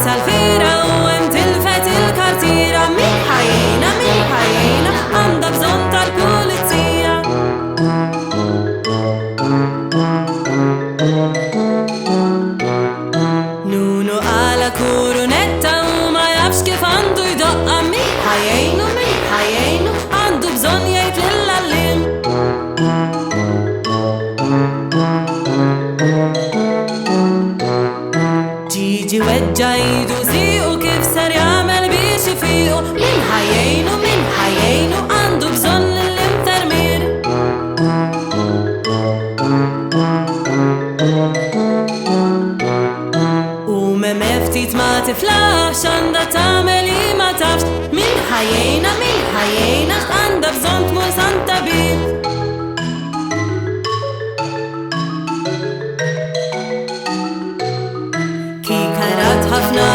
salvira u hemm tilfet il-kartira min ħajjina għandha bżonn tal-pulizija. Nunu għala kurunetta u ma jafx kif għandu jdoqqa min ħajjejnu għandu bżonn jgħid lill-għalliem. Ġiġi weġġa jidu siqu kif ser jagħmel biex ifiqu min ħajjejnu għandu bżonn lill-infermier. U m'hemm ftit ma tiflax għandha tagħmel hi ma tafx min ħajjejna għandha bżonn tmur Santa Bib. Kikarat ħafna